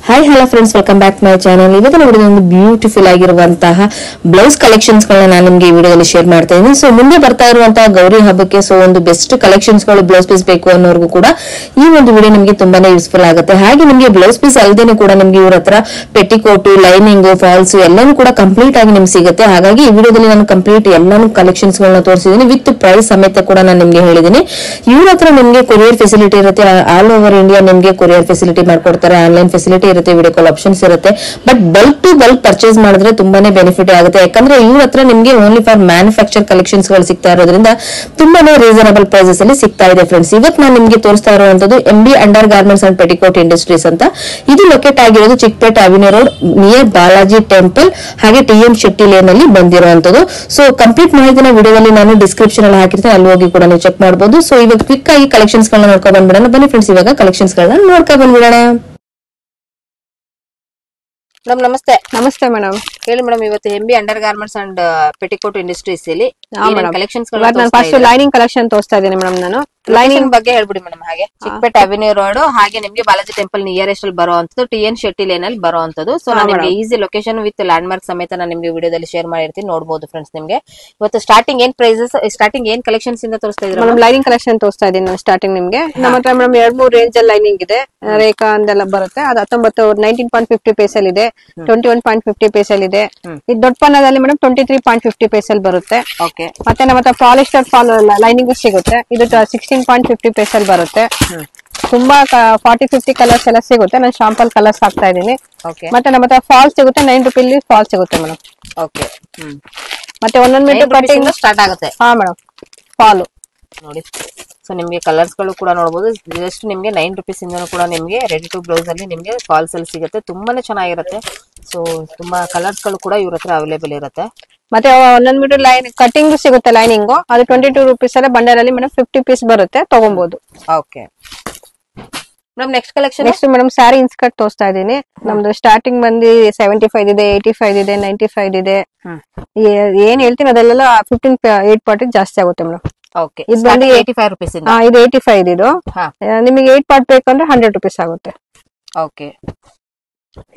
Hi hello friends, welcome back my channel. ಇವತ್ತು ನೋಡಿದ ಒಂದು ಬ್ಯೂಟಿಫುಲ್ ಆಗಿರುವಂತಹ ಬ್ಲೌಸ್ ಕಲೆಕ್ಷನ್ಸ್ ಗಳನ್ನ ನಾನು ನಿಮಗೆ ಈ ವಿಡಿಯೋದಲ್ಲಿ ಶೇರ್ ಮಾಡ್ತಾ ಇದ್ದೀನಿ. ಸೊ ಮುಂದೆ ಬರ್ತಾ ಇರುವಂತಹ ಗೌರಿ ಹಬ್ಬಕ್ಕೆ ಸೊ ಒಂದು ಬೆಸ್ಟ್ ಕಲೆಕ್ಷನ್ಸ್ ಗಳು ಬ್ಲೌಸ್ ಪೀಸ್ ಬೇಕು ಅನ್ನೋರ್ಗೂ ಕೂಡ ಈ ಒಂದು ವಿಡಿಯೋ ನಿಮಗೆ ತುಂಬಾನೇ ಯೂಸ್ಫುಲ್ ಆಗುತ್ತೆ. ಹಾಗೆ ನಿಮಗೆ ಬ್ಲೌಸ್ ಪೀಸ್ ಅಲ್ಲದೇನೆ ಕೂಡ ನಿಮ್ಗೆ ಇವ್ರ ಹತ್ರ ಪೆಟಿಕೋಟು, ಲೈನಿಂಗ್, ಫಾಲ್ಸ್ ಎಲ್ಲಾನು ಕೂಡ ಕಂಪ್ಲೀಟ್ ಆಗಿ ನಿಮ್ಗೆ ಸಿಗುತ್ತೆ. ಹಾಗಾಗಿ ಈ ವಿಡಿಯೋದಲ್ಲಿ ನಾನು ಕಂಪ್ಲೀಟ್ ಎಲ್ಲಾನು ಕಲೆಕ್ಷನ್ಸ್ ಗಳನ್ನ ತೋರಿಸಿದ್ದೀನಿ, ವಿತ್ ಪ್ರೈಸ್ ಸಮೇತ ಕೂಡ ನಾನು ನಿಮ್ಗೆ ಹೇಳಿದ್ದೀನಿ. ಇವ್ರ ಹತ್ರ ನಿಮ್ಗೆ ಕೊರಿಯರ್ ಫೆಸಿಲಿಟಿ ಇರುತ್ತೆ, ಆಲ್ ಓವರ್ ಇಂಡಿಯಾ ನಿಮ್ಗೆ ಕೊರಿಯರ್ ಫೆಸಿಲಿಟಿ ಮಾಡ್ಕೊಡ್ತಾರೆ, ಆನ್ಲೈನ್ ಫೆಸಿಲಿಟಿ ಇರುತ್ತೆ, ವಿಡಿಯೋ ಕಾಲ್ ಆಪ್ಷನ್ಸ್ ಇರುತ್ತೆ. But bulk to bulk purchase ಮಾಡಿದ್ರೆ ತುಂಬಾನೇ ಬೆನಿಫಿಟ್ ಆಗುತ್ತೆ. ಯಾಕಂದ್ರೆ ಇವ್ರ ಹತ್ರ ನಿಮ್ಗೆ ಓನ್ಲಿ ಫಾರ್ ಮ್ಯಾನುಫ್ಯಾಕ್ಚರ್ ಕಲೆಕ್ಷನ್ಸ್ ಗಳು ಸಿಗ್ತಾ ಇರೋದ್ರಿಂದ ತುಂಬಾನೇ ರೀಸನಬಲ್ ಪ್ರೈಸಸ್ ಅಲ್ಲಿ ಸಿಗ್ತಾ ಇದೆ ಫ್ರೆಂಡ್ಸ್. ಇವತ್ತು ನಾನು ನಿಮ್ಗೆ ತೋರಿಸ್ತಾ ಇರುವಂತದ್ದು MB under garments and petticoat industries ಅಂತ. ಇದು ಲೊಕೇಟ್ ಆಗಿರೋದು Chickpet Avenue Road near Balaji temple, ಹಾಗೆ TM ಶೆಟ್ಟಿ ಲೇನ್ ಅಲ್ಲಿ ಬಂದಿರುವಂತದ್ದು. ಸೊ ಕಂಪ್ಲೀಟ್ ಮಾಹಿತಿನ ವಿಡಿಯೋದಲ್ಲಿ ನಾನು ಡಿಸ್ಕ್ರಿಪ್ಷನ್ ಅಲ್ಲಿ ಹಾಕಿರ್ತೀನಿ, ಅಲ್ಲಿ ಹೋಗಿ ಕೂಡ ನೀವು ಚೆಕ್ ಮಾಡಬಹುದು. ಸೊ ಇವಾಗ ಕ್ವಿಕ್ ಆಗಿ ಕಲೆಕ್ಷನ್ಸ್ ಗಳನ್ನ ನೋಡ್ಕೊಂಡ್ ಬಂದ್ಬಿಡೋಣ. ಬನ್ನಿ ಫ್ರೆಂಡ್ಸ್, ಇವಾಗ ಕಲೆಕ್ಷನ್ಸ್ ಗಳನ್ನ ನೋಡ್ಕೊಂಡ್ ಬಂದ್ಬಿಡೋಣ. ಮೇಡಮ್ ನಮಸ್ತೆ. ನಮಸ್ತೆ ಮೇಡಮ್. ಹೇಳಿ ಮೇಡಮ್, ಇವತ್ತು MB under garments and petticoat industries ಇಲ್ಲಿ ಕಲೆಕ್ಷನ್ಸ್ ನಾನು ಫಸ್ಟ್ ಲೈನಿಂಗ್ ಕಲೆಕ್ಷನ್ ತೋರಿಸ್ತಾ ಇದ್ದೀನಿ ಮೇಡಮ್. ನಾನು ಲೈನಿಂಗ್ ಬಗ್ಗೆ ಹೇಳ್ಬಿಡಿ ಮೇಡಮ್. ಹಾಗೆ ಚಿಕ್ಕಪೇಟೆ ಅವೆನ್ಯೂ ರೋಡ್, ಹಾಗೆ ನಿಮ್ಗೆ ಬಾಲಾಜಿ ಟೆಂಪಲ್ ನಿಯರೆಸ್ಟ್ ಅಲ್ಲಿ ಬರುವಂತದ್ದು, TN ಶೆಟ್ಟಿ ಲೇನ್ ಅಲ್ಲಿ ಬರುವಂತದ್ದು. ಸೊ ನಾನು ನಿಮ್ಗೆ easy location with land mark ಸಮೇತ ನಾನು ನಿಮ್ಗೆ ವಿಡಿಯೋದಲ್ಲಿ ಶೇರ್ ಮಾಡಿರ್ತೀನಿ, ನೋಡಬಹುದು ಫ್ರೆಂಡ್ಸ್. ನಿಮ್ಗೆ ಇವತ್ತು ಸ್ಟಾರ್ಟಿಂಗ್ ಏನ್ ಪ್ರೈಸಸ್, ಸ್ಟಾರ್ಟಿಂಗ್ ಏನ್ ಕಲೆಕ್ಷನ್ಸ್ ಇಂದ ತೋರಿಸ್ತಾ ಇದ್ದೀರಾ ಮೇಡಮ್? ಲೈನಿಂಗ್ ಕಲೆಕ್ಷನ್ ತೋರಿಸ್ತಾ ಇದ್ದೀನಿ ನಾನು ಸ್ಟಾರ್ಟಿಂಗ್ ನಿಮ್ಗೆ. ನಮ್ಮ ಹತ್ರ ಮೇಡಮ್ 2-3 ರೇಂಜ್ ಅಲ್ಲಿ ಲೈನಿಂಗ್ ಇದೆ. ರೇಖಾ ಅಂದೆಲ್ಲ ಬರುತ್ತೆ. ಅದು 19.50 ಪೈಸ್ ಅಲ್ಲಿ ಇದೆ, 21.50 ಪೈಸ್ ಅಲ್ಲಿ ಇದೆ. ಇದು ದೊಡ್ಡ ಪನ್ನದಲ್ಲಿ ಮೇಡಮ್ 23.50 ಪೈಸ್ ಅಲ್ಲಿ ಬರುತ್ತೆ. ಮತ್ತೆ ನಮ್ಮ ಹತ್ರ ಪಾಲಿಸ್ಟರ್ ಲೈನಿಂಗ್ ಸಿಗುತ್ತೆ. ಇದು 16.50 ಪೈಸ್ ಅಲ್ಲಿ ಬರುತ್ತೆ. ತುಂಬಾ 40-50 ಕಲರ್ಸ್ ಎಲ್ಲ ಸಿಗುತ್ತೆ. ನಾನು ಶಾಂಪಲ್ ಕಲರ್ಸ್ ಹಾಕ್ತಾ ಇದ್ದೀನಿ. ಮತ್ತೆ ನಮ್ಮ ಹತ್ರ ಫಾಲ್ಸ್ ಸಿಗುತ್ತೆ, 9 ರೂಪಾಯಿ ಫಾಲ್ಸ್ ಸಿಗುತ್ತೆ ಮೇಡಮ್. ಮತ್ತೆ 1 ಮೀಟರ್ ಕಟಿಂಗ್ ಸ್ಟಾರ್ಟ್ ಆಗುತ್ತೆ. ಹಾ ಮೇಡಮ್, ಫಾಲು ನೋಡಿ. ಸೊ ನಿಮ್ಗೆ ಕಲರ್ಸ್ ಗಳು ಕೂಡ ನೋಡಬಹುದು. ಜಸ್ಟ್ ನಿಮ್ಗೆ 9 ರೂಪೀಸ್ ಇಂದ ಕೂಡ ನಿಮ್ಗೆ ರೆಡಿ ಟು ಬ್ಲೌಸ್ ಅಲ್ಲಿ ನಿಮ್ಗೆ ಫಾಲ್ಸ್ ಅಲ್ಲಿ ಸಿಗುತ್ತೆ. ತುಂಬಾನೇ ಚೆನ್ನಾಗಿರುತ್ತೆ. ಸೊ ತುಂಬಾ ಕಲರ್ಸ್ ಗಳು ಕೂಡ ಇವ್ರ ಹತ್ರ ಅವೈಲೇಬಲ್ ಇರುತ್ತೆ. ಮತ್ತೆ 1 ಮೀಟರ್ ಲೈನ್ ಕಟಿಂಗ್ ಸಿಗುತ್ತೆ ಲೈನಿಂಗ್. ಅದು 22 ರೂಪೀಸ್ ಅಲ್ಲೇ ಬಂಡಲ್ ಅಲ್ಲಿ ಮೇಡಮ್ 50 ಪೀಸ್ ಬರುತ್ತೆ, ತಗೊಬಹುದು. Okay madam, next collection. Next madam sari inskirt ತೋರಿಸ್ತಾ ಇದೀನಿ. ನಮ್ದು ಸ್ಟಾರ್ಟಿಂಗ್ ಬಂದು 75 ಇದೆ, 85 ಇದೆ, 95 ಇದೆ. ಏನ್ ಹೇಳ್ತೀನಿ ಅದೆಲ್ಲ 8 ಪಾರ್ಟ್ ಜಾಸ್ತಿ ಆಗುತ್ತೆ ಮೇಡಮ್. ಇದು ಬಂದು 85 ರೂಪೀಸ್. ಇದು 85 ಇದು. ನಿಮಗೆ 8 ಪಾರ್ಟ್ ಬೇಕಂದ್ರೆ 100 ರೂಪೀಸ್ ಆಗುತ್ತೆ.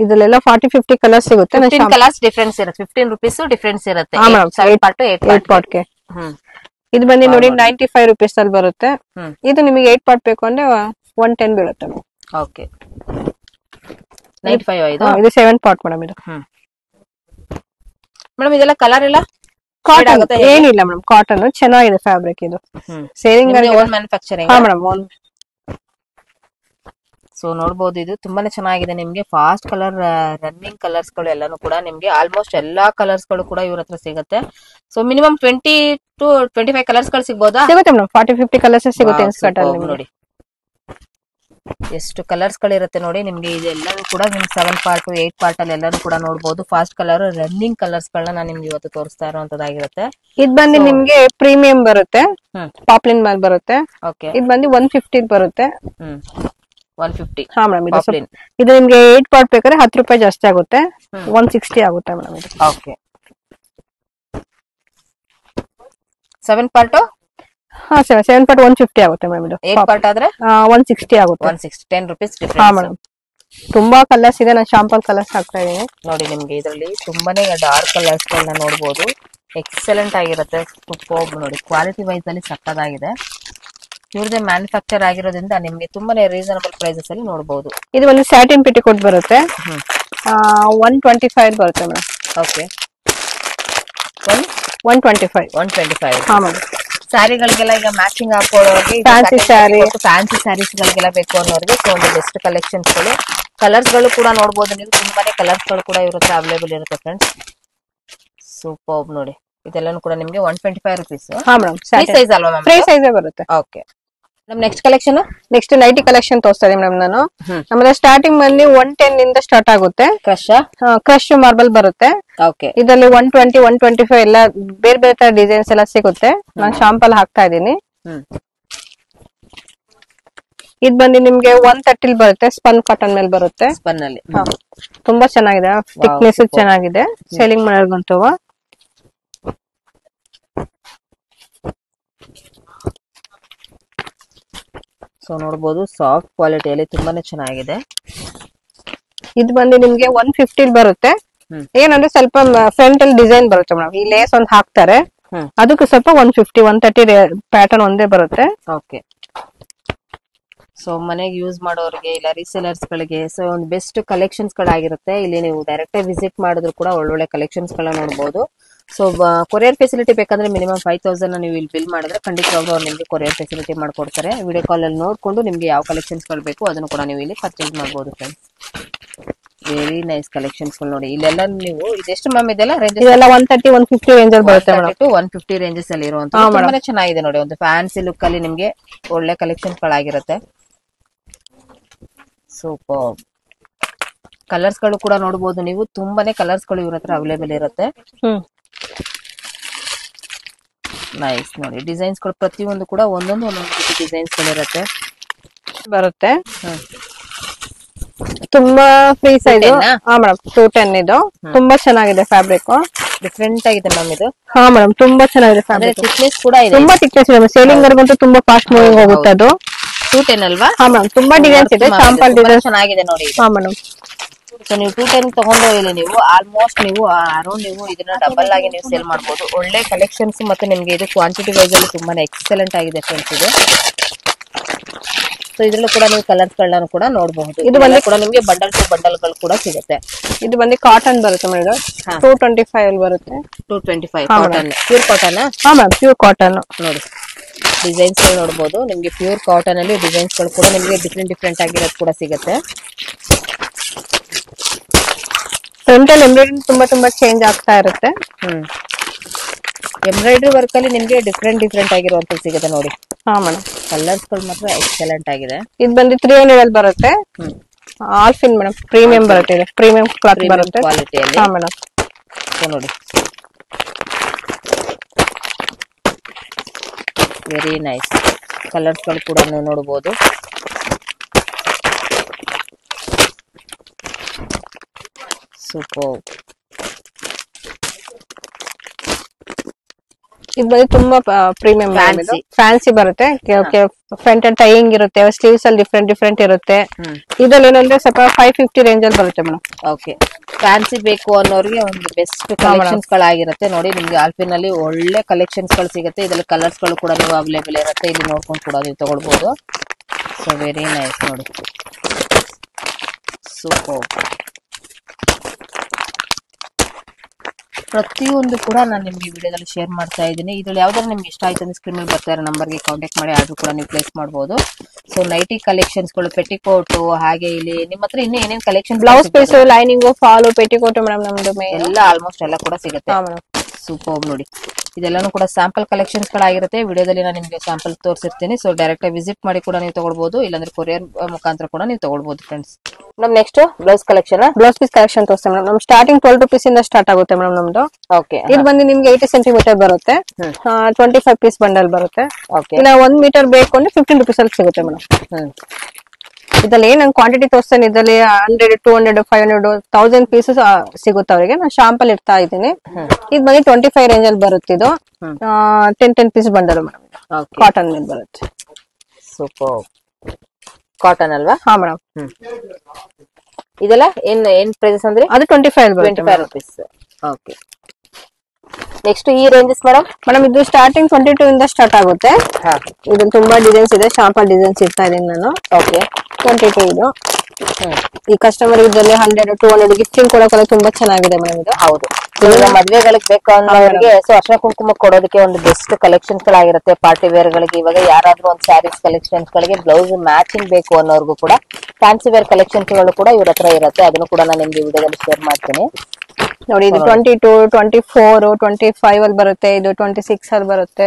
ಇದೆಲ್ಲ 40-50 ಕಲರ್ಸ್ ಸಿಗುತ್ತೆ. ಕಲರ್ಸ್ ಡಿಫರೆನ್ಸ್ ಇರುತ್ತೆ, 15 ರೂಪೀಸ್ ಡಿಫರೆನ್ಸ್ ಇರುತ್ತೆ. 8 ಪಾರ್ಟ್ ಗೆ ಇದು ಬಂದು ನೋಡಿ 95 ರೂಪೀಸ್ ಅಲ್ಲಿ ಬರುತ್ತೆ. ಇದು ನಿಮಗೆ 8 ಪಾರ್ಟ್ ಬೇಕು ಅಂದ್ರೆ 110 ಬೀಳುತ್ತೆ. ಓಕೆ, 95. ಇದು 7 ಪಾರ್ಟ್ ಮೇಡಮ್. ಇದು ಮೇಡಮ್ ಇದೆಲ್ಲ ಕಲರ್ ಎಲ್ಲ ಕಾಟನ್ ಏನಿಲ್ಲ ಮೇಡಮ್. ಕಾಟನ್ ಚೆನ್ನಾಗಿದೆ ಫ್ಯಾಬ್ರಿಕ್. ಇದು ಸೇರಿಂಗ್ ಮ್ಯಾನುಫ್ಯಾಕ್ಚರಿಂಗ್ ಮೇಡಮ್. ಸೊ ನೋಡಬಹುದು, ಇದು ತುಂಬಾನೇ ಚೆನ್ನಾಗಿದೆ. ನಿಮ್ಗೆ ಫಾಸ್ಟ್ ಕಲರ್ ರನ್ನಿಂಗ್ ಕಲರ್ಸ್ ಗಳು ಎಲ್ಲಾನು ಕೂಡ ನಿಮ್ಗೆ ಆಲ್ಮೋಸ್ಟ್ ಎಲ್ಲಾ ಕಲರ್ಸ್ ಗಳು ಕೂಡ ಇವ್ರ ಹತ್ರ ಸಿಗುತ್ತೆ. ಸೊ ಮಿನಿಮಮ್ 20 to 25 ಕಲರ್ಸ್ ಗಳು ಸಿಗಬಹುದಾ? ಸಿಗುತ್ತೆ ಮೇಡಮ್. 40-50 ಕಲರ್ಸ್ ಸಿಗುತ್ತೆ ಇನ್ಸ್ಕರ್ಟ್ ಅಲ್ಲಿ. ನೋಡಿ ಎಷ್ಟು ಕಲರ್ಸ್ ಗಳಿರುತ್ತೆ ನೋಡಿ. ನಿಮ್ಗೆ ಇದೆಲ್ಲರೂ ಕೂಡ ನಿಮ್ಗೆ 7 ಪಾರ್ಟ್ 8 ಪಾರ್ಟ್ ಅಲ್ಲಿ ಎಲ್ಲಾನು ಕೂಡ ನೋಡಬಹುದು. ಫಾಸ್ಟ್ ಕಲರ್ ರನ್ನಿಂಗ್ ಕಲರ್ಸ್ ಗಳನ್ನ ನಾನು ನಿಮ್ಗೆ ಇವತ್ತು ತೋರಿಸ್ತಾ ಇರುವಂತದ್ದಾಗಿರುತ್ತೆ. ಇದು ಬಂದು ನಿಮ್ಗೆ ಪ್ರೀಮಿಯಂ ಬರುತ್ತೆ, ಪಾಪ್ಲಿನ್ ಮೇಲೆ ಬರುತ್ತೆ. ಇದು ಬಂದು 150 ಬರುತ್ತೆ. 150. ಹಾ ಮೇಡಮ್. ಇದು ನಿಮ್ಗೆ 8 ಪಾರ್ಟ್ ಬೇಕಾದ್ರೆ 10 ರೂಪಾಯಿ ಜಾಸ್ತಿ ಆಗುತ್ತೆ, 160 ಆಗುತ್ತೆ ಮೇಡಮ್. ಇದು ಓಕೆ. 7 ಪಾರ್ಟ್ 7 ಪಾರ್ಟ್ 150 ಆಗುತ್ತೆ ಮೇಡಮ್. ಇದು 8 ಪಾರ್ಟ್ ಆದ್ರೆ 160 ಆಗುತ್ತೆ. 160, 10 ರೂಪೀಸ್ ಡಿಫರೆನ್ಸ್. ಹಾ ಮೇಡಮ್. ತುಂಬಾ ಕಲರ್ಸ್ ಇದೆ, ನಾನು ಶಾಂಪಲ್ ಕಲರ್ಸ್ ಹಾಕ್ತಾ ಇದೀನಿ ನೋಡಿ. ನಿಮ್ಗೆ ಇದರಲ್ಲಿ ತುಂಬಾನೇ ಡಾರ್ಕ್ ಕಲರ್ಸ್ ಗಳನ್ನ ನೋಡಬಹುದು. ಎಕ್ಸಲೆಂಟ್ ಆಗಿರುತ್ತೆ. ಸೂಪರ್ ನೋಡಿ, ಕ್ವಾಲಿಟಿ ವೈಸ್ ಅಲ್ಲಿ ಸಕ್ಕತ್ತಾಗಿದೆ. ಇವ್ರದೇ ಮ್ಯಾನುಫ್ಯಾಕ್ಚರ್ ಆಗಿರೋದ್ರಿಂದ ನಿಮ್ಗೆ ತುಂಬಾನೇ ರೀಸನಬಲ್ ಪ್ರೈಸಸ್ ಅಲ್ಲಿ ನೋಡಬಹುದು. ಇದು ಒಂದು ಸ್ಯಾಟಿನ್ ಪೆಟಿಕೋಟ್ ಬರುತ್ತೆ, 125 ಬರುತ್ತೆ ಮೇಡಮ್. ಓಕೆ, 125. ಹಾ ಮೇಡಮ್. ಸ್ಯಾರಿಗಳಿಗೆಲ್ಲ ಈಗ ಮ್ಯಾಚಿಂಗ್ ಹಾಕೊಳ್ಳೋರಿಗೆ, ಫ್ಯಾನ್ಸಿ ಸ್ಯಾರೀಸ್ ಗಳಿಗೆಲ್ಲ ಬೇಕು ಅನ್ನೋರಿಗೆ ಸೊ ಒಂದು ಬೆಸ್ಟ್ ಕಲೆಕ್ಷನ್ಸ್ ಗಳು. ಕಲರ್ಸ್ ಗಳು ಕೂಡ ನೋಡಬಹುದು ನೀವು. ತುಂಬಾನೇ ಕಲರ್ಸ್ ಗಳು ಕೂಡ ಇವ್ರ ಹತ್ರ ಅವೈಲೇಬಲ್ ಇರುತ್ತೆ ಫ್ರೆಂಡ್ಸ್. ಸೂಪರ್ ನೋಡಿ. ಇದೆಲ್ಲಾನು ಕೂಡ ನಿಮ್ಗೆ 125 ರೂಪೀಸ್. ಹಾ ಮೇಡಮ್. ಸೈಜ್ ಅಲ್ವಾ ಮ್ಯಾಮ್? ಫ್ರೀ ಸೈಜ್ ಬರುತ್ತೆ. ಓಕೆ. ನಮ್ next collection. Next nighty collection ತೋರಿಸ್ತಾ ಇದೀನಿ ಮೇಡಮ್ ನಾನು. ನಮ್ಮಲ್ಲಿ ಸ್ಟಾರ್ಟಿಂಗ್ ಬಂದು 110 ಇಂದ ಸ್ಟಾರ್ಟ್ ಆಗುತ್ತೆ. ಕ್ರಶ್ ಮಾರ್ಬಲ್ ಬರುತ್ತೆ. ಇದರಲ್ಲಿ 120, 125 ಎಲ್ಲ ಬೇರೆ ಬೇರೆ ತರ ಡಿಸೈನ್ಸ್ ಎಲ್ಲ ಸಿಗುತ್ತೆ. ನಾನು ಶಾಂಪಲ್ ಹಾಕ್ತಾ ಇದೀನಿ. ಇದು ಬಂದು ನಿಮ್ಗೆ 130 ಬರುತ್ತೆ. ಸ್ಪನ್ ಕಾಟನ್ ಮೇಲೆ ಬರುತ್ತೆ. ಸ್ಪನ್ ಅಲ್ಲಿ ತುಂಬಾ ಚೆನ್ನಾಗಿದೆ, ಥಿಕ್ನೆಸ್ ಚೆನ್ನಾಗಿದೆ, ಸೇಲಿಂಗ್ ಮಾಡೋರ್ಗಂತೂ. ಸೊ ನೋಡಬಹುದು, ಸಾಫ್ಟ್ ಕ್ವಾಲಿಟಿಯಲ್ಲಿ ತುಂಬಾನೇ ಚೆನ್ನಾಗಿದೆ. ಇದು ಬಂದು ನಿಮ್ಗೆ 150 ಬರುತ್ತೆ. ಏನಂದ್ರೆ ಸ್ವಲ್ಪ ಫ್ರಂಟ್ ಅಲ್ಲಿ ಡಿಸೈನ್ ಬರುತ್ತೆ ಮೇಡಮ್. ಈ ಲೇಸ್ ಒಂದ್ ಹಾಕ್ತಾರೆ, ಅದಕ್ಕೆ ಸ್ವಲ್ಪ 150 130 ಪ್ಯಾಟರ್ನ್ ಒಂದೇ ಬರುತ್ತೆ. ಓಕೆ. ಸೊ ಮನೆಗೆ ಯೂಸ್ ಮಾಡೋರಿಗೆ ಇಲ್ಲ ರೀಸೇಲರ್ಸ್ ಗಳಿಗೆ ಸೊ ಒಂದು ಬೆಸ್ಟ್ ಕಲೆಕ್ಷನ್ಸ್ ಗಳಾಗಿರುತ್ತೆ. ಇಲ್ಲಿ ನೀವು ಡೈರೆಕ್ಟ್ ವಿಸಿಟ್ ಮಾಡಿದ್ರು ಕೂಡ ಒಳ್ಳೊಳ್ಳೆ ಕಲೆಕ್ಷನ್ಸ್ ಗಳನ್ನ ನೋಡಬಹುದು. ಸೊ ಕೊರಿಯರ್ ಫೆಸಿಲಿಟಿ ಬೇಕಂದ್ರೆ ಮಿನಿಮಮ್ 5000 ನೀವು ಇಲ್ಲಿ ಬಿಲ್ ಮಾಡಿದ್ರೆ ಖಂಡಿತವಾಗ್ಲೂ ಅವ್ರು ನಿಮ್ಗೆ ಕೊರಿಯರ್ ಫೆಸಿಲಿಟಿ ಮಾಡ್ಕೊಡ್ತಾರೆ. ವಿಡಿಯೋ ಕಾಲ್ ಅಲ್ಲಿ ನೋಡ್ಕೊಂಡು ನಿಮ್ಗೆ ಯಾವ ಕಲೆಕ್ಷನ್ಸ್ ಗಳು ಬೇಕು ಅದನ್ನು ಕೂಡ ನೀವು ಇಲ್ಲಿ ಪರ್ಚೇಸ್ ಮಾಡಬಹುದು ಫ್ರೆಂಡ್ಸ್. ವೆರಿ ನೈಸ್ ಕಲೆಕ್ಷನ್ಸ್ ಗಳು ನೋಡಿ. ಇಲ್ಲೆಲ್ಲ ನೀವು ಇದೆಷ್ಟು ಮ್ಯಾಮ್ ಇದೆಲ್ಲ ರೇಂಜಸ್? ಇದೆಲ್ಲ 130 150 ರೇಂಜ್ ಅಲ್ಲಿ ಬರುತ್ತೆ ಮೇಡಮ್. 150 ರೇಂಜಸ್ ಅಲ್ಲಿ ಇರುವಂತ ತುಂಬಾನೇ ಚೆನ್ನಾಗಿದೆ ನೋಡಿ. ಒಂದು ಫ್ಯಾನ್ಸಿ ಲುಕ್ ಅಲ್ಲಿ ನಿಮ್ಗೆ ಒಳ್ಳೆ ಕಲೆಕ್ಷನ್ಸ್ ಗಳಾಗಿರುತ್ತೆ. ಸೂಪರ್. ಕಲರ್ಸ್ ಗಳು ಕೂಡ ನೋಡಬಹುದು ನೀವು. ತುಂಬಾನೇ ಕಲರ್ಸ್ ಗಳು ಇವ್ರ ಹತ್ರ ಅವೈಲೇಬಲ್ ಇರುತ್ತೆ. ನೈಸ್ ನೋಡಿ. ಡಿಸೈನ್ಸ್ ಗಳು ಪ್ರತಿಯೊಂದು ಕೂಡ ಒಂದೊಂದು ರೀತಿ ಡಿಸೈನ್ಸ್ ಗಳು ಇರುತ್ತೆ ಬರುತ್ತೆ. ತುಂಬಾ ಫ್ರೀ ಸೈಜ್. ಹಾ ಮೇಡಮ್ 210 ಇದು ತುಂಬಾ ಚೆನ್ನಾಗಿದೆ ಫ್ಯಾಬ್ರಿಕ್. ಡಿಫ್ರೆಂಟ್ ಆಗಿದೆ ಮ್ಯಾಮ್ ಇದು. ಹಾ ಮೇಡಮ್ ತುಂಬಾ ಚೆನ್ನಾಗಿದೆ ಫ್ಯಾಬ್ರಿಕ್. ಥಿಕ್ನೆಸ್ ಕೂಡ ಇದೆ. ತುಂಬಾ ಥಿಕ್ನೆಸ್ ಇದೆ. ಸೇಲಿಂಗ್ ವರ್ಗಂತೂ ತುಂಬಾ ಫಾಸ್ಟ್ ಮೂವಿಂಗ್ ಹೋಗುತ್ತೆ ಅದು. 210 ಅಲ್ವಾ? ಹಾ ಮೇಡಮ್ ತುಂಬಾ ಡಿಸೈನ್ಸ್ ಇದೆ. ಸ್ಯಾಂಪಲ್ ಡಿಸೈನ್ ಚೆನ್ನಾಗಿದೆ ನೋಡಿ. ಹಾ ಮೇಡಮ್. ಸೊ ನೀವು 210 ತಗೊಂಡು ಇಲ್ಲಿ ನೀವು ಆಲ್ಮೋಸ್ಟ್ ನೀವು ಅರೌಂಡ್ ನೀವು ಇದನ್ನ ಡಬಲ್ ಆಗಿ ನೀವು ಸೇಲ್ ಮಾಡಬಹುದು. ಒಳ್ಳೆ ಕಲೆಕ್ಷನ್ಸ್ ಮತ್ತೆ ನಿಮ್ಗೆ ಇದು ಕ್ವಾಂಟಿಟಿ ವೈಸ್ ಅಲ್ಲಿ ತುಂಬಾನೇ ಎಕ್ಸಲೆಂಟ್ ಆಗಿದೆ ಫ್ರೆಂಡ್ಸ್ ಇದು. ಸೊ ಇದ್ರಲ್ಲೂ ಕೂಡ ನೀವು ಕಲರ್ಸ್ ಗಳನ್ನ ಕೂಡ ನೋಡಬಹುದು. ಇದು ಬಂದು ಕೂಡ ನಿಮ್ಗೆ ಬಂಡಲ್ ಟು ಬಂಡಲ್ ಗಳು ಕೂಡ ಸಿಗುತ್ತೆ. ಇದು ಬಂದು ಕಾಟನ್ ಬರುತ್ತೆ ಮೇಡಮ್. 225 ಅಲ್ಲಿ ಬರುತ್ತೆ. 225 ಕಾಟನ್, ಪ್ಯೂರ್ ಕಾಟನ್. ಹಾ ಮ್ಯಾಮ್ ಪ್ಯೂರ್ ಕಾಟನ್ ನೋಡಿ. ಡಿಸೈನ್ಸ್ ಗಳು ನೋಡಬಹುದು ನಿಮ್ಗೆ. ಪ್ಯೂರ್ ಕಾಟನ್ ಅಲ್ಲಿ ಡಿಸೈನ್ಸ್ ಗಳು ಕೂಡ ನಿಮ್ಗೆ ಡಿಫ್ರೆಂಟ್ ಆಗಿರೋದು ಕೂಡ ಸಿಗುತ್ತೆ. ಫ್ರಂಟ್ ಅಲ್ಲಿ ಎಂಬ್ರಾಯ್ಡರಿ ತುಂಬಾ ಚೇಂಜ್ ಆಗ್ತಾ ಇರುತ್ತೆ. ಎಂಬ್ರಾಯ್ಡರಿ ವರ್ಕ್ ಅಲ್ಲಿ ನಿಮ್ಗೆ ಡಿಫ್ರೆಂಟ್ ಆಗಿರುವಂತದ್ದು ಸಿಗುತ್ತೆ ನೋಡಿ. ಹಾ ಮೇಡಮ್. ಕಲರ್ಸ್ ಗಳು ಮಾತ್ರ ಎಕ್ಸಲೆಂಟ್ ಆಗಿದೆ. ಇದು ಬಂದು 300 ಅಲ್ಲಿ ಬರುತ್ತೆ. ಆಲ್ಫಿನ್ ಮೇಡಮ್ ಪ್ರೀಮಿಯಂ ಬರುತ್ತೆ. ಇದು ಪ್ರೀಮಿಯಂ ಕ್ಲಾತ್ ಬರುತ್ತೆ ಕ್ವಾಲಿಟಿಯಲ್ಲಿ. ಹಾ ಮೇಡಮ್. ನೋಡಿ ವೆರಿ ನೈಸ್. ಕಲರ್ಸ್ ಗಳು ಕೂಡ ನೀವು ನೋಡಬಹುದು. ಸೂಪರ್. ಇದು ಬಂದು ತುಂಬಾ ಪ್ರೀಮಿಯಂ ಫ್ಯಾನ್ಸಿ ಬರುತ್ತೆ. ಫ್ರಂಟ್ ಅಂಡ್ ಟೈಯಿಂಗ್ ಇರುತ್ತೆ. ಸ್ಲೀವ್ಸ್ ಅಲ್ಲಿ ಡಿಫ್ರೆಂಟ್ ಇರುತ್ತೆ. ಇದ್ರಲ್ಲಿ ಏನಂದ್ರೆ ಸ್ವಲ್ಪ 550 ರೇಂಜ್ ಅಲ್ಲಿ ಬರುತ್ತೆ ಮೇಡಮ್. ಓಕೆ. ಫ್ಯಾನ್ಸಿ ಬೇಕು ಅನ್ನೋರಿಗೆ ಒಂದು ಬೆಸ್ಟ್ ಕಲೆಕ್ಷನ್ಸ್ ಗಳಾಗಿರುತ್ತೆ ನೋಡಿ. ನಿಮ್ಗೆ ಆಲ್ಪಿನ್ ಅಲ್ಲಿ ಒಳ್ಳೆ ಕಲೆಕ್ಷನ್ಸ್ ಗಳು ಸಿಗುತ್ತೆ. ಇದ್ರಲ್ಲಿ ಕಲರ್ಸ್ ಗಳು ಕೂಡ ನೀವು ಅವೈಲೇಬಲ್ ಇರುತ್ತೆ. ಇಲ್ಲಿ ನೋಡ್ಕೊಂಡು ಕೂಡ ನೀವು ತಗೊಳ್ಬಹುದು. ಸೊ ವೆರಿ ನೈಸ್ ನೋಡಿ. ಸೂಪರ್. ಪ್ರತಿಯೊಂದು ಕೂಡ ನಾನು ನಿಮ್ಗೆ ವಿಡಿಯೋದಲ್ಲಿ ಶೇರ್ ಮಾಡ್ತಾ ಇದ್ದೀನಿ. ಇದ್ರಲ್ಲಿ ಯಾವ್ದಾದ್ರು ನಿಮ್ಗೆ ಇಷ್ಟ ಆಯ್ತು ಅಂದ್ರೆ ಸ್ಕ್ರೀನ್ ಮೇಲೆ ಬರ್ತಾ ಇರೋ ನಂಬರ್ಗೆ ಕಾಂಟ್ಯಾಕ್ಟ್ ಮಾಡಿ ಆರ್ಡರ್ ಕೂಡ ನೀವು ಪ್ಲೇಸ್ ಮಾಡಬಹುದು. ಸೊ ನೈಟಿ ಕಲೆಕ್ಷನ್ಸ್ ಗಳು, ಪೆಟಿಕೋಟ್, ಹಾಗೆ ಇಲ್ಲಿ ನಿಮ್ಮ ಹತ್ರ ಇನ್ನೂ ಏನೇನ್ collection, blouse piece, lining, fall, petticoat madam ನಮ್ದು ಎಲ್ಲ ಆಲ್ಮೋಸ್ಟ್ ಎಲ್ಲ ಕೂಡ ಸಿಗುತ್ತೆ. ಸೂಪರ್ ನೋಡಿ. ಇದೆಲ್ಲಾನು ಕೂಡ ಸ್ಯಾಂಪಲ್ ಕಲೆಕ್ಷನ್ಸ್ ಗಳಾಗಿರುತ್ತೆ. ವಿಡಿಯೋದಲ್ಲಿ ನಾನು ನಿಮಗೆ ಸ್ಯಾಂಪಲ್ ತೋರಿಸಿರ್ತೀನಿ. ಸೊ ಡೈರೆಕ್ಟ್ ಆಗಿ ವಿಸಿಟ್ ಮಾಡಿ ಕೂಡ ನೀವು ತಗೊಳ್ಬಹುದು, ಇಲ್ಲಾಂದ್ರೆ ಕೊರಿಯರ್ ಮುಖಾಂತರ ಕೂಡ ನೀವು ತಗೊಳ್ಬಹುದು ಫ್ರೆಂಡ್ಸ್. ನಮ್ next blouse collection, blouse piece collection ತೋರಿಸ್ತೇವೆ ಮೇಡಮ್. ನಮ್ ಸ್ಟಾರ್ಟಿಂಗ್ 12 ರೂಪೀಸ್ ಇಂದ ಸ್ಟಾರ್ಟ್ ಆಗುತ್ತೆ ಮೇಡಮ್ ನಮ್ದು. ಓಕೆ. ಇದು ಬಂದು ನಿಮ್ಗೆ 80 ಸೆಂಟಿಮೀಟರ್ ಬರುತ್ತೆ. 25 ಪೀಸ್ ಬಂಡಲ್ ಬರುತ್ತೆ. ಓಕೆ. ಇನ್ನ 1 ಮೀಟರ್ ಬೇಕು ಅಂದ್ರೆ 15 ರೂಪೀಸ್ ಅಲ್ಲಿ ಸಿಗುತ್ತೆ ಮೇಡಮ್. ಇದ್ರಲ್ಲಿ ಏನ್ ಕ್ವಾಂಟಿಟಿ ತೋರಿಸ್ತೇನೆ. ಇದರಲ್ಲಿ 100 200 500 1000 ಪೀಸಸ್ ಸಿಗುತ್ತೆ ಅವರಿಗೆ. ನಾನು ಶಾಂಪಲ್ ಇಡ್ತಾ ಇದ್ದೀನಿ. ಇದು ಬಂದು 25 ರೇಂಜ್ ಅಲ್ಲಿ ಬರುತ್ತೆ. ಇದು 10 ಪೀಸ್ ಬಂಡಲ್ ಮೇಡಮ್. ಕಾಟನ್ ಮೇಲೆ ಬರುತ್ತೆ. ಸೂಪರ್. ಕಾಟನ್ ಅಲ್ವಾ? ಹಾ ಮೇಡಮ್. ಇದೆಲ್ಲ ಏನ್ ಪ್ರೈಸಸ್ ಅಂದ್ರೆ ಅದು 25 ರೂಪೀಸ್. ಓಕೆ. ನೆಕ್ಸ್ಟ್ ಈ ರೇಂಜಸ್ ಮೇಡಮ್ ಇದು ಸ್ಟಾರ್ಟಿಂಗ್ 22 ಇಂದ ಸ್ಟಾರ್ಟ್ ಆಗುತ್ತೆ. ಇದ್ರಲ್ಲಿ ತುಂಬಾ ಡಿಸೈನ್ಸ್ ಇದೆ. ಶಾಂಪಲ್ ಡಿಸೈನ್ಸ್ ಇಡ್ತಾ ಇದೀನಿ ನಾನು. ಓಕೆ. 22 ಇದು. ಈ ಕಸ್ಟಮರ್ ಇದರಲ್ಲಿ 100 200 ಗಿಫ್ಟಿಂಗ್ ಕೊಡೋಕೆ ತುಂಬಾ ಚೆನ್ನಾಗಿದೆ ಮೇಡಮ್ ಇದು. ಹೌದು. ಮದ್ವೆಗಳಿಗೆ ಬೇಕು ಅನ್ನೋರಿಗೆ ಸೊ ಅರ್ಶಿನ ಕುಂಕುಮ ಕೊಡೋದಕ್ಕೆ ಒಂದು ಬೆಸ್ಟ್ ಕಲೆಕ್ಷನ್ಸ್ ಗಳಾಗಿರುತ್ತೆ. ಪಾರ್ಟಿ ವೇರ್ ಗಳಿಗೆ ಇವಾಗ ಯಾರಾದ್ರೂ ಒಂದು ಸ್ಯಾರೀಸ್ ಕಲೆಕ್ಷನ್ಸ್ ಗಳಿಗೆ ಬ್ಲೌಸ್ ಮ್ಯಾಚಿಂಗ್ ಬೇಕು ಅನ್ನೋರ್ಗು ಕೂಡ ಫ್ಯಾನ್ಸಿ ವೇರ್ ಕಲೆಕ್ಷನ್ಸ್ ಗಳು ಕೂಡ ಇವ್ರ ಹತ್ರ ಇರುತ್ತೆ. ಅದನ್ನು ಕೂಡ ನಾನು ನಿಮ್ಗೆ ವಿಡಿಯೋದಲ್ಲಿ ಶೇರ್ ಮಾಡ್ತೀನಿ ನೋಡಿ. ಇದು 22 24 25 ಅಲ್ಲಿ ಬರುತ್ತೆ. ಇದು 26 ಅಲ್ಲಿ ಬರುತ್ತೆ.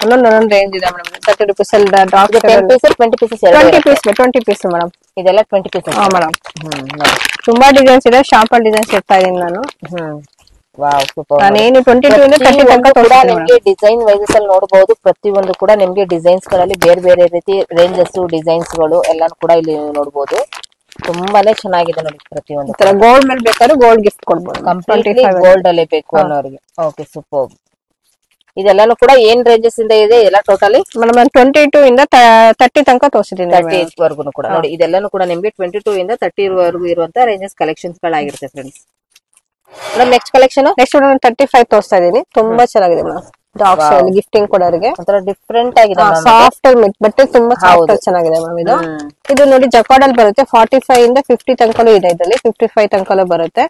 ಒಂದೊಂದು ರೇಂಜ್ ಇದೆ ಮೇಡಮ್. 30 ರೂಪೀಸ್ ಅಲ್ಲಿ 10 ಪೀಸ್ 20 ಪೀಸಸ್ 20 ಪೀಸ್ ಮೇಡಮ್. ಇದೆಲ್ಲ 20 ಪೀಸಸ್. ಮೇಡಮ್ ತುಂಬಾ ಡಿಸೈನ್ಸ್ ಇದೆ. ಶಾಂಪಲ್ ಡಿಸೈನ್ಸ್ ಇಡ್ತಾ ಇದೀನಿ ನಾನು. Wow super. ನಾನೇನು 22 ಇಂದ 30 ತನಕ ತೋರಿಸ್ತೀನಿ ನಿಮಗೆ. ಡಿಸೈನ್ ವೈಸಸ್ ಅಲ್ಲಿ ನೋಡಬಹುದು. ಪ್ರತಿಯೊಂದು ಕೂಡ ನಿಮ್ಗೆ ಡಿಸೈನ್ಸ್ ಗಳಲ್ಲಿ ಬೇರೆ ಬೇರೆ ರೀತಿ ರೇಂಜಸ್ ಡಿಸೈನ್ಸ್ ಗಳು ಎಲ್ಲಾನು ಕೂಡ ಇಲ್ಲಿ ನೋಡಬಹುದು. ತುಂಬಾನೇ ಚೆನ್ನಾಗಿದೆ ನೋಡಿ. ಪ್ರತಿಯೊಂದು ಗೋಲ್ಡ್ ಮೇಲೆ ಬೇಕಾದ್ರೆ ಗೋಲ್ಡ್ ಗಿಫ್ಟ್ ಕೊಡ್ಬೋದು. ಕಂಪ್ಲೀಟ್ಲಿ ಗೋಲ್ಡ್ ಅಲ್ಲೇ ಬೇಕು ಅನ್ನೋರಿಗೆ. Okay super. ಇದೆಲ್ಲಾನು ಕೂಡ ಏನ್ ರೇಂಜಸ್ ಇಂದ ಇದೆ ಎಲ್ಲ ಟೋಟಲಿ ಮೇಡಮ್ 22 ಇಂದ 30 ತನಕ ತೋರಿಸಿದೀನಿ 30 ವರ್ಗು ಕೂಡ ನೋಡಿ. ಇದೆಲ್ಲಾನು ಕೂಡ ನಿಮ್ಗೆ 22 ಇಂದ 30 ವರೆಗೂ ಇರುವಂತ ರೇಂಜಸ್ ಕಲೆಕ್ಷನ್ಸ್ ಗಳಾಗಿರುತ್ತೆ friends. Madam next collection next 35 ತೋರಿಸ್ತಾ ಇದೀನಿ. ತುಂಬಾ ಚೆನ್ನಾಗಿದೆ ಮೇಡಮ್. ಡಾಗ್ ಸ್ಟೈಲ್ ಗಿಫ್ಟಿಂಗ್ ಕೊಡೋರಿಗೆ ಒಂಥರ ಡಿಫ್ರೆಂಟ್ ಆಗಿದೆ ಸಾಫ್ಟ್ ಬಟ್ಟೆ ತುಂಬಾ ಸಾಫ್ಟ್ ಚೆನ್ನಾಗಿದೆ ಮ್ಯಾಮ್ ಇದು. ಇದು ನೋಡಿ ಜಕಾರ್ಡ್ ಅಲ್ಲಿ ಬರುತ್ತೆ. 45 ಇಂದ 50 ತನಕಲೂ ಇದೆ ಇದರಲ್ಲಿ. 55 ತನಕಲೂ ಬರುತ್ತೆ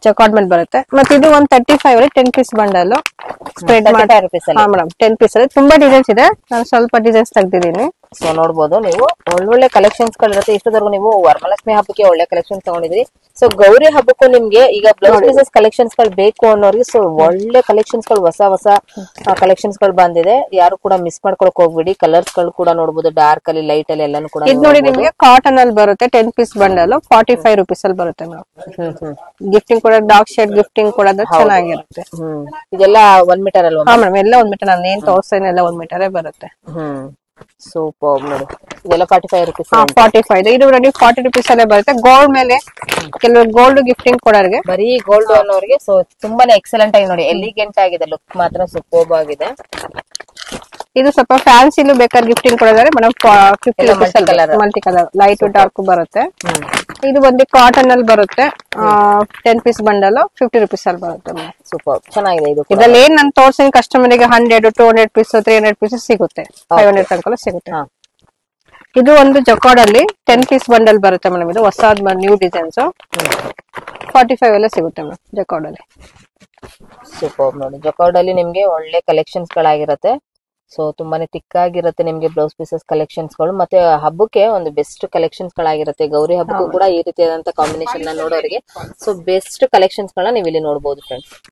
ಜಕಾರ್ಡ್ ಮೇಲೆ ಬರುತ್ತೆ. ಮತ್ತೆ ಇದು 135 ಅಲ್ಲಿ 10 ಪೀಸ್ ಬಂಡಲ್ ಸ್ಪ್ರೆಡ್ ಮಾಡಿ ಮೇಡಮ್ 10 ಪೀಸ್ ಅಲ್ಲಿ ತುಂಬಾ ಡಿಸೈನ್ಸ್ ಇದೆ. ನಾನು ಸ್ವಲ್ಪ ಡಿಸೈನ್ಸ್ ತೆಗ್ದಿದ್ದೀನಿ. ಸೊ ನೋಡ್ಬೋದು ನೀವು ಒಳ್ಳೊಳ್ಳೆ ಕಲೆಕ್ಷನ್ಸ್ ಗಳಿರುತ್ತೆ. ಇಷ್ಟದವರೆಗೂ ನೀವು ವರಮಹಾಲಕ್ಷ್ಮಿ ಹಬ್ಬಕ್ಕೆ ಒಳ್ಳೆ ಕಲೆಕ್ಷನ್ ತಗೊಂಡಿದ್ರಿ. ಸೊ ಗೌರಿ ಹಬ್ಬಕ್ಕೂ ನಿಮ್ಗೆ ಈಗ ಬ್ಲೌಸ್ ಪೀಸಸ್ ಕಲೆಕ್ಷನ್ಸ್ ಗಳು ಬೇಕು ಅನ್ನೋರಿಗೆ ಸೊ ಒಳ್ಳೆ ಕಲೆಕ್ಷನ್ಸ್ ಗಳು ಹೊಸ ಕಲೆಕ್ಷನ್ಸ್ ಗಳು ಬಂದಿದೆ. ಯಾರು ಕೂಡ ಮಿಸ್ ಮಾಡ್ಕೊಳಕ್ ಹೋಗ್ಬಿಡಿ. ಕಲರ್ಸ್ ಗಳು ಕೂಡ ನೋಡಬಹುದು, ಡಾರ್ಕ್ ಅಲ್ಲಿ ಲೈಟ್ ಅಲ್ಲಿ ಎಲ್ಲಾನು ಕೂಡ. ಇದು ನೋಡಿ ನಿಮ್ಗೆ ಕಾಟನ್ ಅಲ್ಲಿ ಬರುತ್ತೆ 10 ಪೀಸ್ ಬಂಡಲ್ 45 ರೂಪೀಸ್ ಅಲ್ಲಿ ಬರುತ್ತೆ ಮೇಡಮ್. ಗಿಫ್ಟಿಂಗ್ ಕೂಡ ಡಾಗ್ ಶೇಡ್ ಗಿಫ್ಟಿಂಗ್ ಕೂಡ ಚೆನ್ನಾಗಿರುತ್ತೆ. ಇದೆಲ್ಲ 1 ಮೀಟರ್ ಅಲ್ವಾ? ಹಾ ಮೇಡಮ್ ಎಲ್ಲ 1 ಮೀಟರ್. ನಾನು ಏನ್ ತೋರಿಸ್ತೇನೆ ಎಲ್ಲ 1 ಮೀಟರೇ ಬರುತ್ತೆ. ಸೂಪರ್ ನೋಡಿ. ಇದೆಲ್ಲ 45 ರೂಪೀಸ್. 45 ಇದು ನೋಡಿ 40 ರೂಪೀಸ್ ಅಲ್ಲೇ ಬರುತ್ತೆ. ಗೋಲ್ಡ್ ಮೇಲೆ ಕೆಲವು ಗೋಲ್ಡ್ ಗಿಫ್ಟಿಂಗ್ ಕೊಡೋರಿಗೆ, ಬರೀ ಗೋಲ್ಡ್ ಅನ್ನೋರಿಗೆ ಸೊ ತುಂಬಾನೇ ಎಕ್ಸಲೆಂಟ್ ಆಗಿ ನೋಡಿ ಎಲಿಗೆಂಟ್ ಆಗಿದೆ. ಲುಕ್ ಮಾತ್ರ ಸೂಪರ್ ಆಗಿದೆ. ಇದು ಸ್ವಲ್ಪ ಫ್ಯಾನ್ಸಿಲು ಬೇಕಾದ್ರೆ ಗಿಫ್ಟಿಂಗ್ ಕೊಡೋದಾದ್ರೆ madam 50 rupees multi colour light dark ಬರುತ್ತೆ. ಇದು ಬಂದು ಕಾಟನ್ ಅಲ್ಲಿ ಬರುತ್ತೆ. 10 ಪೀಸ್ ಬಂಡಲ್ 50 ರೂಪೀಸ್ ಅಲ್ಲಿ ಬರುತ್ತೆ. ಸೂಪರ್ ಚೆನ್ನಾಗಿದೆ. ಇದು ಇದ್ರಲ್ಲಿ ಏನ್ ನಾನು ತೋರ್ಸಿನ ಕಸ್ಟಮರ್ ಗೆ 100 200 ಪೀಸ್ 300 ಪೀಸ್ ಸಿಗುತ್ತೆ. 500 ತನಕ ಸಿಗುತ್ತೆ. ಇದು ಒಂದು ಜಕಾರ್ಡ್ ಅಲ್ಲಿ 10 ಪೀಸ್ ಬಂಡಲ್ ಬರುತ್ತೆ ಮೇಡಮ್. ಇದು ಹೊಸದ್ ನ್ಯೂ ಡಿಸೈನ್ಸ್ 45 ಎಲ್ಲ ಸಿಗುತ್ತೆ ಮೇಡಮ್ ಜಕಾರ್ಡ್ ಅಲ್ಲಿ. ಸೂಪರ್ ನೋಡಿ. ಜಕಾರ್ಡ್ ಅಲ್ಲಿ ನಿಮ್ಗೆ ಒಳ್ಳೆ ಕಲೆಕ್ಷನ್ಸ್ ಗಳಾಗಿರುತ್ತೆ. ಸೊ ತುಂಬಾನೇ ತಿಕ್ ಆಗಿರುತ್ತೆ ನಿಮ್ಗೆ ಬ್ಲೌಸ್ ಪೀಸಸ್ ಕಲೆಕ್ಷನ್ಸ್ ಗಳು. ಮತ್ತೆ ಹಬ್ಬಕ್ಕೆ ಒಂದು ಬೆಸ್ಟ್ ಕಲೆಕ್ಷನ್ಸ್ ಗಳಾಗಿರುತ್ತೆ. ಗೌರಿ ಹಬ್ಬಕ್ಕೂ ಕೂಡ ಈ ರೀತಿಯಾದಂತ ಕಾಂಬಿನೇಷನ್ ನ ನೋಡೋರಿಗೆ ಸೊ ಬೆಸ್ಟ್ ಕಲೆಕ್ಷನ್ಸ್ ಗಳನ್ನ ನೀವು ಇಲ್ಲಿ ನೋಡಬಹುದು ಫ್ರೆಂಡ್ಸ್.